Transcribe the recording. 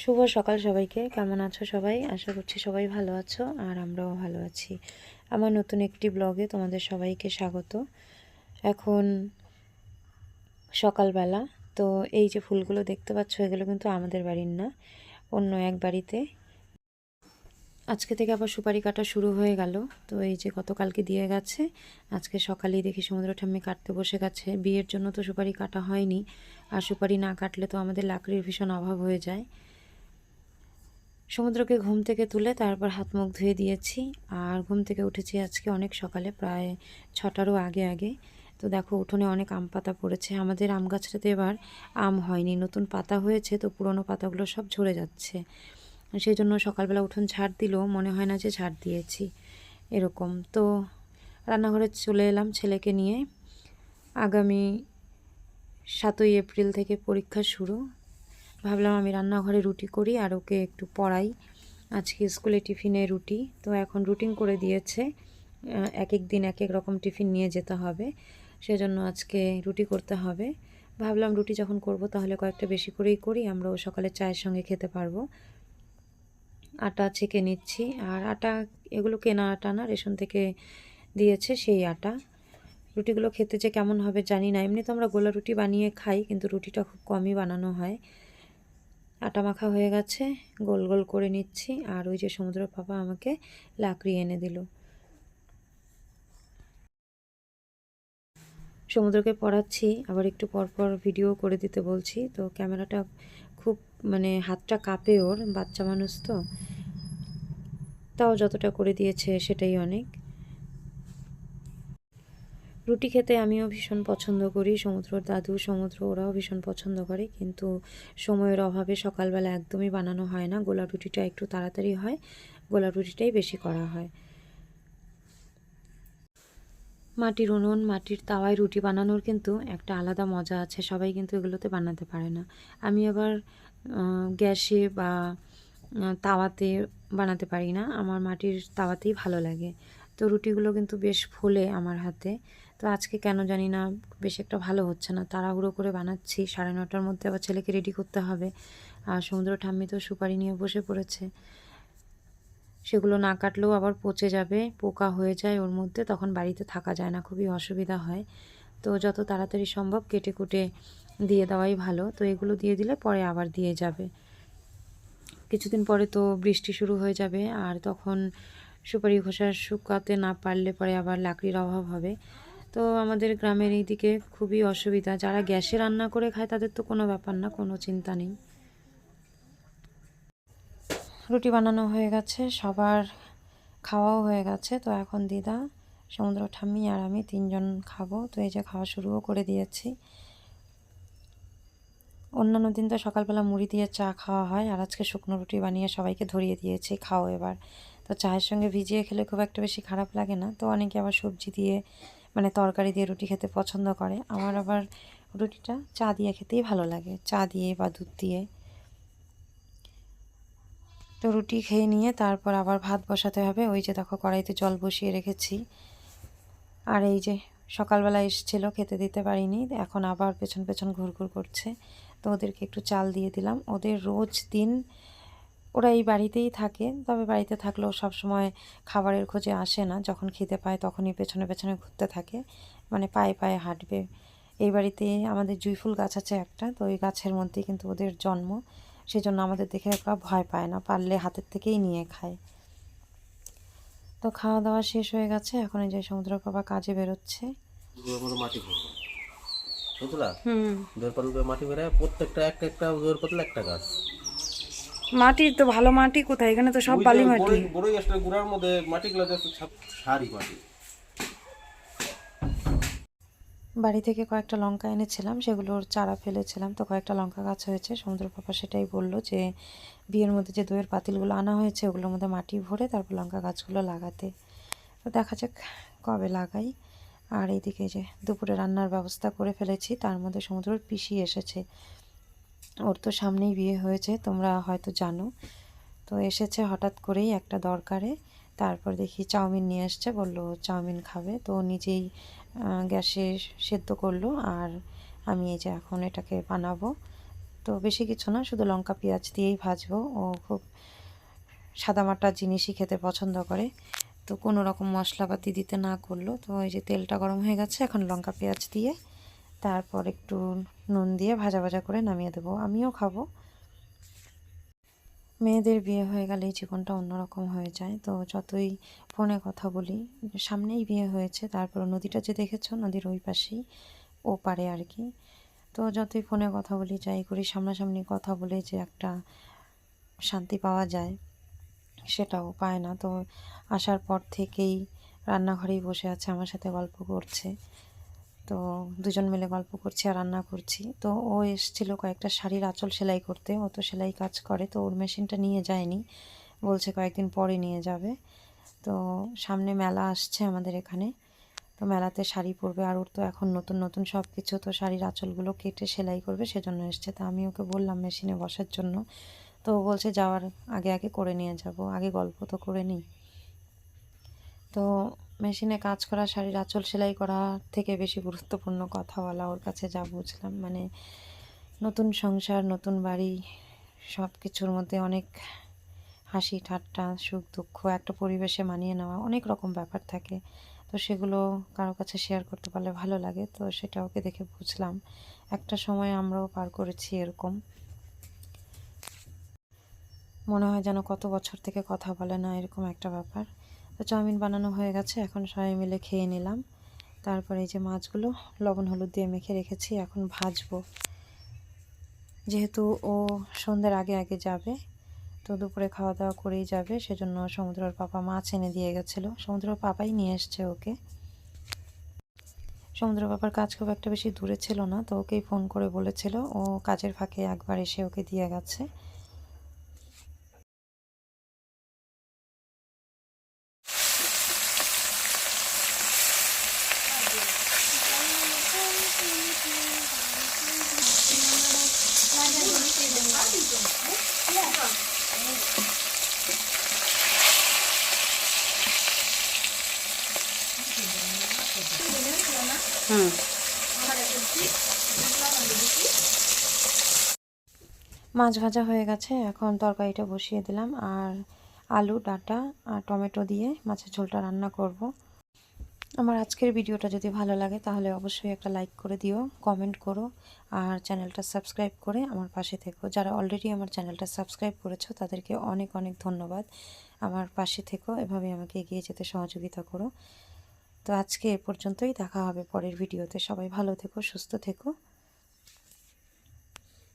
শুভ সকাল সবাইকে। কেমন আছো সবাই? আশা করছি সবাই ভালো আছো আর আমরাও ভালো আছি। আমার নতুন একটি ব্লগে তোমাদের সবাইকে স্বাগত। এখন সকালবেলা। তো এই যে ফুলগুলো দেখতে পাচ্ছ, এগুলো কিন্তু আমাদের বাড়ির না, অন্য এক বাড়িতে। আজকে থেকে আবার সুপারি কাটা শুরু হয়ে গেল। তো এই যে গতকালকে দিয়ে গেছে, আজকে সকালেই দেখি সমুদ্র ঠাম্মি কাটতে বসে গেছে। বিয়ের জন্য তো সুপারি কাটা হয়নি, আর সুপারি না কাটলে তো আমাদের লাকড়ির ভীষণ অভাব হয়ে যায়। সমুদ্রকে ঘুম থেকে তুলে তারপর হাত মুখ ধুয়ে দিয়েছি। আর ঘুম থেকে উঠেছি আজকে অনেক সকালে, প্রায় 6টারও আগে আগে। তো দেখো উঠোনে অনেক আম পাতা পড়েছে। আমাদের আম গাছটাতে এবার আম হয়নি, নতুন পাতা হয়েছে, তো পুরনো পাতাগুলো সব ঝরে যাচ্ছে। সেই জন্য সকালবেলা উঠোন ঝাড় দিলেও মনে হয় না যে ঝাড় দিয়েছি এরকম। তো রান্নাঘরে চলে এলাম ছেলেকে নিয়ে। আগামী 7ই এপ্রিল থেকে পরীক্ষা শুরু। ভাবলাম আমি রান্নাঘরে রুটি করি আর ওকে একটু পড়াই। আজকে স্কুলে টিফিনে রুটি, তো এখন রুটিন করে দিয়েছে, এক এক দিন এক এক রকম টিফিন নিয়ে যেতে হবে, সেজন্য আজকে রুটি করতে হবে। ভাবলাম রুটি যখন করব তাহলে কয়েকটা বেশি করেই করি, আমরাও সকালে চায়ের সঙ্গে খেতে পারবো। আটা ছেঁকে নিচ্ছি। আর আটা এগুলো কেনা আটা না, রেশন থেকে দিয়েছে সেই আটা। রুটিগুলো খেতে যে কেমন হবে জানি না। এমনি তো আমরা গোলা রুটি বানিয়ে খাই, কিন্তু রুটিটা খুব কমই বানানো হয়। আটা মাখা হয়ে গেছে, গোল গোল করে নিচ্ছি। আর ওই যে সমুদ্র পাপা আমাকে লাকড়ি এনে দিল। সমুদ্রকে পড়াচ্ছি, আবার একটু পরপর ভিডিও করে দিতে বলছি। তো ক্যামেরাটা খুব হাতটা কাঁপে ওর, বাচ্চা মানুষ তো, তাও যতটা করে দিয়েছে সেটাই অনেক। রুটি খেতে আমিও ভীষণ পছন্দ করি, সমুদ্রর দাদু সমুদ্র ওরাও ভীষণ পছন্দ করে, কিন্তু সময়ের অভাবে সকালবেলা একদমই বানানো হয় না। গোলা রুটিটা একটু তাড়াতাড়ি হয়, গোলা রুটিটাই বেশি করা হয়। মাটির উনুন, মাটির তাওয়ায় রুটি বানানোর কিন্তু একটা আলাদা মজা আছে, সবাই কিন্তু এগুলোতে বানাতে পারে না। আমি আবার গ্যাসে বা তাওয়াতে বানাতে পারি না, আমার মাটির তাওয়াতেই ভালো লাগে। তো রুটিগুলো কিন্তু বেশ ফোলে আমার হাতে। তো আজকে কেন জানি না বেশ একটা ভালো হচ্ছে না, তাড়াহুড়ো করে বানাচ্ছি। 9:30টার মধ্যে আবার ছেলেকে রেডি করতে হবে। আর সমুদ্র ঠাম্মি তো সুপারি নিয়ে বসে পড়েছে, সেগুলো না কাটলেও আবার পচে যাবে, পোকা হয়ে যায় ওর মধ্যে, তখন বাড়িতে থাকা যায় না, খুবই অসুবিধা হয়। তো যত তাড়াতাড়ি সম্ভব কেটে কুটে দিয়ে দেওয়াই ভালো। তো এগুলো দিয়ে দিলে পরে আবার দিয়ে যাবে। কিছুদিন পরে তো বৃষ্টি শুরু হয়ে যাবে, আর তখন সুপারি খোসা শুকাতে না পারলে পরে আবার লাকড়ির অভাব হবে। তো আমাদের গ্রামের এই দিকে খুবই অসুবিধা। যারা গ্যাসে রান্না করে খায় তাদের তো কোনো ব্যাপার না, কোনো চিন্তা নেই। রুটি বানানো হয়ে গেছে, সবার খাওয়াও হয়ে গেছে। তো এখন দিদা, সমুদ্র ঠাম্মি আর আমি 3জন খাবো। তো এই যে খাওয়া শুরুও করে দিয়েছি। অন্যান্য দিন তো সকালবেলা মুড়ি দিয়ে চা খাওয়া হয়, আর আজকে শুকনো রুটি বানিয়ে সবাইকে ধরিয়ে দিয়েছি, খাও এবার। তো চায়ের সঙ্গে ভিজিয়ে খেলে খুব একটা বেশি খারাপ লাগে না। তো অনেকে আবার সবজি দিয়ে তরকারি দিয়ে রুটি খেতে পছন্দ করে। আমার আবার রুটিটা চা দিয়ে খেতেই ভালো লাগে, চা দিয়ে বা দুধ দিয়ে। তো রুটি খেয়ে নিয়ে তারপর আবার ভাত বসাতে হবে। ওই যে দেখো কড়াইতে জল বসিয়ে রেখেছি। আর এই যে সকালবেলা এসেছিলো, খেতে দিতে পারিনি, এখন আবার পেছন পেছন ঘুরঘুর করছে। তো ওদেরকে একটু চাল দিয়ে দিলাম। ওদের রোজ দিন ওরা এই বাড়িতেই থাকে, তবে বাড়িতে থাকলেও সবসময় খাবারের খোঁজে আসে না। যখন খিদে পায় তখনই পেছনে পেছনে ঘুরতে থাকে, পায়ে পায়ে হাঁটবে। এই বাড়িতে আমাদের জুঁই ফুল গাছ আছে একটা, তো ওই গাছের মধ্যেই কিন্তু ওদের জন্ম, সেই জন্য আমাদের দেখে ওরা ভয় পায় না, পারলে হাতের থেকেই নিয়ে খায়। তো খাওয়া দাওয়া শেষ হয়ে গেছে, এখন এই যে সমুদ্র বাবা কাজে বেরোচ্ছে। মাটি ভরবো বুঝলা, দোয়ের পাতল করে মাটি বেড়ে প্রত্যেকটা একটা একটা দোয়ের পাতল একটা গাছ। মাটির তো ভালো মাটি কোথায়, এখানে তো সব ওই যে বালি মাটি। বড়ই বড়ই গাছটার গুড়ার মধ্যে মাটিগুলো যাচ্ছে সারি মাটি। বাড়ি থেকে কয়েকটা লঙ্কা এনেছিলাম, সেগুলোর চারা ফেলেছিলাম, তো কয়েকটা লঙ্কা গাছ হয়েছে। সমুদ্র পাপা সেটাই বললো যে বিয়ের মধ্যে যে দইয়ের পাতিলগুলো আনা হয়েছে ওগুলোর মধ্যে মাটি ভরে তারপর লঙ্কা গাছগুলো লাগাতে। তো দেখা যাক কবে লাগাই। আর এইদিকে যে দুপুরে রান্নার ব্যবস্থা করে ফেলেছি, তার মধ্যে সমুদ্রের পিসি এসেছে। ওর তো সামনেই বিয়ে হয়েছে, তোমরা হয়তো জানো। তো এসেছে হঠাৎ করেই একটা দরকারে। তারপর দেখি চাউমিন নিয়ে এসছে, বললো চাউমিন খাবে। তো নিজেই গ্যাসে সেদ্ধ করলো, আর আমি এই যে এখন এটাকে বানাবো। তো বেশি কিছু না, শুধু লঙ্কা পেঁয়াজ দিয়েই ভাজবো। ও খুব সাদামাটা জিনিসই খেতে পছন্দ করে, তো কোনো রকম মশলাপাতি দিতে না করলো। তো এই যে তেলটা গরম হয়ে গেছে, এখন লঙ্কা পেঁয়াজ দিয়ে তারপর একটু নুন দিয়ে ভাজা ভাজা করে নামিয়ে দেবো। আমিও খাবো। মেয়েদের বিয়ে হয়ে গেলেই জীবনটা অন্যরকম হয়ে যায়। তো যতই ফোনে কথা বলি, সামনেই বিয়ে হয়েছে, তারপর নদীটা যে দেখেছো, নদীর ওই পাশেই, ও পারে আর কি। তো যতই ফোনে কথা বলি, যাই করি, সামনাসামনি কথা বলে যে একটা শান্তি পাওয়া যায়, সেটাও পায় না। তো আসার পর থেকেই রান্নাঘরেই বসে আছে, আমার সাথে গল্প করছে। তো দুজন মিলে গল্প করছি আর রান্না করছি। তো ও এসেছিল কয়েকটা শাড়ির আঁচল সেলাই করতে, ও তো সেলাই কাজ করে, তো ওর মেশিনটা নিয়ে যায়নি, বলছে কয়েকদিন পরে নিয়ে যাবে। তো সামনে মেলা আসছে আমাদের এখানে, তো মেলাতে শাড়ি পরবে, আর ওর তো এখন নতুন নতুন সব কিছু, তো শাড়ির আঁচলগুলো কেটে সেলাই করবে, সেজন্য এসছে। তো আমি ওকে বললাম মেশিনে বসার জন্য, তো ও বলছে যাওয়ার আগে আগে করে নিয়ে যাব, আগে গল্প তো করে নিই। তো মেশিনে কাজ করা, শাড়ির আঁচল সেলাই করা থেকে বেশি গুরুত্বপূর্ণ কথা বলা ওর কাছে, যা বুঝলাম। মানে নতুন সংসার, নতুন বাড়ি, সব কিছুর মধ্যে অনেক হাসি ঠাট্টা, সুখ দুঃখ, একটা পরিবেশে মানিয়ে নেওয়া, অনেক রকম ব্যাপার থাকে। তো সেগুলো কারো কাছে শেয়ার করতে পারলে ভালো লাগে। তো সেটা ওকে দেখে বুঝলাম, একটা সময় আমরাও পার করেছি এরকম। মনে হয় যেন কত বছর থেকে কথা বলে না, এরকম একটা ব্যাপার। তো চাউমিন বানানো হয়ে গেছে, এখন সবাই মিলে খেয়ে নিলাম। তারপরে এই যে মাছগুলো লবণ হলুদ দিয়ে মেখে রেখেছি, এখন ভাজবো। যেহেতু ও সন্ধ্যের আগে আগে যাবে, তো দুপুরে খাওয়া দাওয়া করেই যাবে, সেজন্য সমুদ্রের পাপা মাছ এনে দিয়ে গেছিলো। সমুদ্রের পাপাই নিয়ে এসছে ওকে। সমুদ্র পাপার কাজ খুব একটা বেশি দূরে ছিল না, তো ওকেই ফোন করে বলেছিল, ও কাজের ফাঁকে একবার এসে ওকে দিয়ে গেছে। মাছ ভাজা হয়ে গেছে, এখন তরকারিটা বসিয়ে দিলাম, আর আলু ডাঁটা আর টমেটো দিয়ে মাছের ঝোলটা রান্না করব। আমার আজকের ভিডিওটা যদি ভালো লাগে তাহলে অবশ্যই একটা লাইক করে দিও, কমেন্ট করো, আর চ্যানেলটা সাবস্ক্রাইব করে আমার পাশে থেকো। যারা অলরেডি আমার চ্যানেলটা সাবস্ক্রাইব করেছো তাদেরকে অনেক অনেক ধন্যবাদ। আমার পাশে থেকো, এভাবে আমাকে এগিয়ে যেতে সহযোগিতা করো। তো আজকে এ পর্যন্তই, দেখা হবে পরের ভিডিওতে। সবাই ভালো থেকো, সুস্থ থেকো।